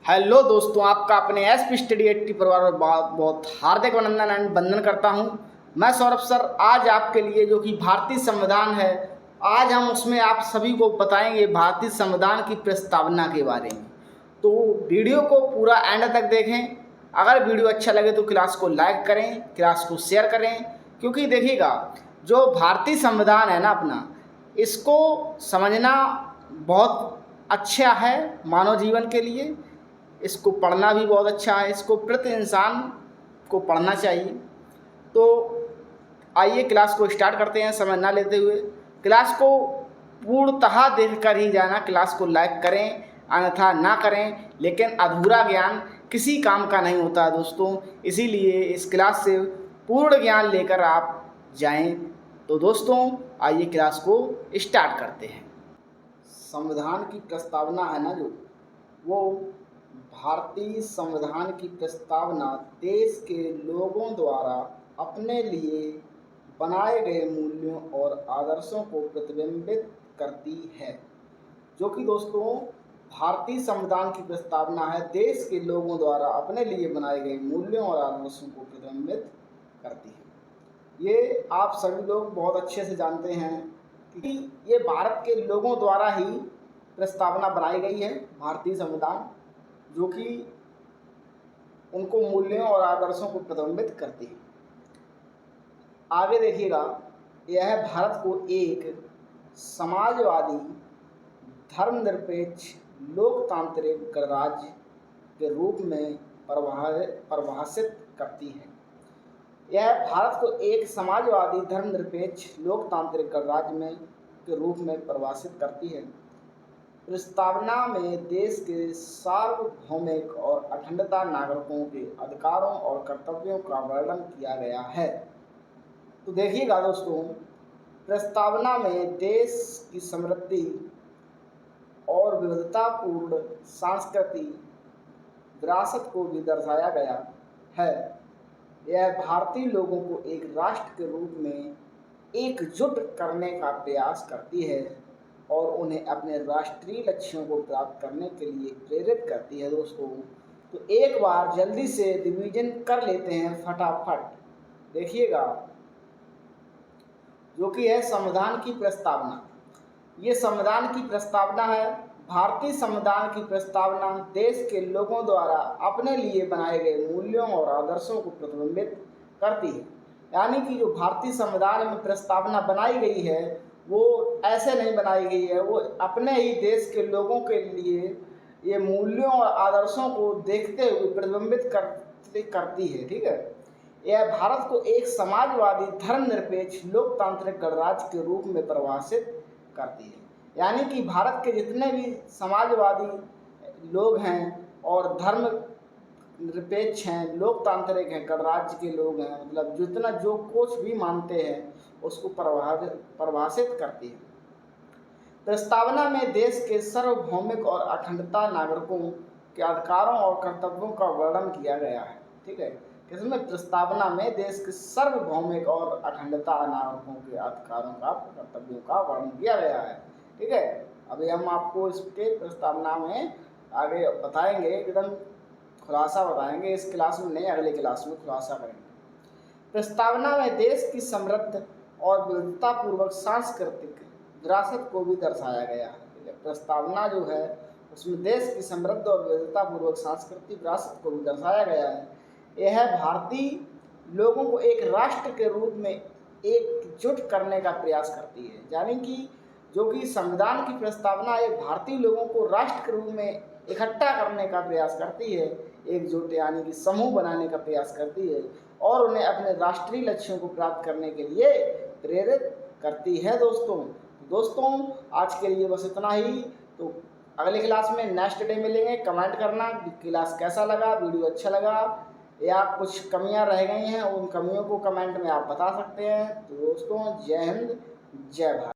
Hello दोस्तों, आपका अपने एसपी स्टडी 80 परिवार में बहुत बहुत हार्दिक अभिनंदन एंड वंदन करता हूं। मैं सौरभ सर आज आपके लिए जो कि भारतीय संविधान है, आज हम उसमें आप सभी को बताएंगे भारतीय संविधान की प्रस्तावना के बारे में। तो वीडियो को पूरा एंड तक देखें। अगर वीडियो अच्छा लगे तो क्लास को लाइक करें, क्लास को शेयर करें, क्योंकि देखिएगा जो भारतीय संविधान है ना अपना, इसको समझना बहुत अच्छा है मानव जीवन के लिए। इसको पढ़ना भी बहुत अच्छा है, इसको प्रति इंसान को पढ़ना चाहिए। तो आइए क्लास को स्टार्ट करते हैं समय ना लेते हुए। क्लास को पूर्णतः देखकर ही जाना, क्लास को लाइक करें अन्यथा ना करें, लेकिन अधूरा ज्ञान किसी काम का नहीं होता दोस्तों, इसीलिए इस क्लास से पूर्ण ज्ञान लेकर आप जाएं। तो दोस्तों आइए क्लास को स्टार्ट करते हैं। संविधान की प्रस्तावना है ना, जो वो भारतीय संविधान की प्रस्तावना देश के लोगों द्वारा अपने लिए बनाए गए मूल्यों और आदर्शों को प्रतिबिंबित करती है। जो कि दोस्तों भारतीय संविधान की प्रस्तावना है, देश के लोगों द्वारा अपने लिए बनाए गए मूल्यों और आदर्शों को प्रतिबिंबित करती है। ये आप सभी लोग बहुत अच्छे से जानते हैं कि ये भारत के लोगों द्वारा ही प्रस्तावना बनाई गई है, भारतीय संविधान, जो कि उनको मूल्यों और आदर्शों को प्रतिबिंबित करती है। आगे देखिएगा, यह भारत को एक समाजवादी, धर्मनिरपेक्ष, लोकतांत्रिक गणराज्य के रूप में परिभाषित करती है। यह भारत को एक समाजवादी, धर्मनिरपेक्ष, लोकतांत्रिक गणराज्य के रूप में परिभाषित करती है। प्रस्तावना में देश के सार्वभौमिक और अखंडता नागरिकों के अधिकारों और कर्तव्यों का वर्णन किया गया है। तो देखिएगा दोस्तों, प्रस्तावना में देश की समृद्धि और विविधतापूर्ण सांस्कृतिक विरासत को भी दर्शाया गया है। यह भारतीय लोगों को एक राष्ट्र के रूप में एकजुट करने का प्रयास करती है और उन्हें अपने राष्ट्रीय लक्ष्यों को प्राप्त करने के लिए प्रेरित करती है। दोस्तों तो एक बार जल्दी से रिवीजन कर लेते हैं फटाफट। देखिएगा, जो कि है संविधान की प्रस्तावना। ये संविधान की प्रस्तावना है। भारतीय संविधान की प्रस्तावना देश के लोगों द्वारा अपने लिए बनाए गए मूल्यों और आदर्शों को प्रतिबिंबित करती है। यानी कि जो भारतीय संविधान में प्रस्तावना बनाई गई है वो ऐसे नहीं बनाई गई है, वो अपने ही देश के लोगों के लिए ये मूल्यों और आदर्शों को देखते हुए प्रतिबिंबित करती है। ठीक है, यह भारत को एक समाजवादी, धर्मनिरपेक्ष, लोकतांत्रिक गणराज्य के रूप में परिभाषित करती है। यानी कि भारत के जितने भी समाजवादी लोग हैं और धर्म निरपेक्ष हैं, लोकतांत्रिक हैं, गणराज्य के लोग हैं, मतलब जितना जो कुछ भी मानते हैं उसको परिभाषित करती है। प्रस्तावना में देश के सार्वभौमिक और अखंडता नागरिकों के अधिकारों और कर्तव्यों का वर्णन किया गया है। ठीक है, इसमें प्रस्तावना में देश के सार्वभौमिक और अखंडता नागरिकों के अधिकारों का, कर्तव्यों का वर्णन किया गया है। ठीक है, अभी हम आपको इसके प्रस्तावना में आगे बताएंगे, एकदम खुलासा बताएंगे। इस क्लास में नहीं, अगले क्लास में खुलासा करेंगे। प्रस्तावना में देश की समृद्ध और विविधतापूर्वक सांस्कृतिक विरासत को भी दर्शाया गया है। प्रस्तावना जो है उसमें देश की समृद्ध और विविधतापूर्वक सांस्कृतिक विरासत को भी दर्शाया गया है। यह भारतीय लोगों को एक राष्ट्र के रूप में एकजुट करने का प्रयास करती है। यानी कि जो कि संविधान की प्रस्तावना एक भारतीय लोगों को राष्ट्र के रूप में इकट्ठा करने का प्रयास करती है, एकजुट यानी कि समूह बनाने का प्रयास करती है और उन्हें अपने राष्ट्रीय लक्ष्यों को प्राप्त करने के लिए प्रेरित करती है। दोस्तों आज के लिए बस इतना ही। तो अगले क्लास में नेक्स्ट डे मिलेंगे। कमेंट करना क्लास कैसा लगा, वीडियो अच्छा लगा या कुछ कमियां रह गई हैं, उन कमियों को कमेंट में आप बता सकते हैं। तो दोस्तों जय हिंद, जय भारत।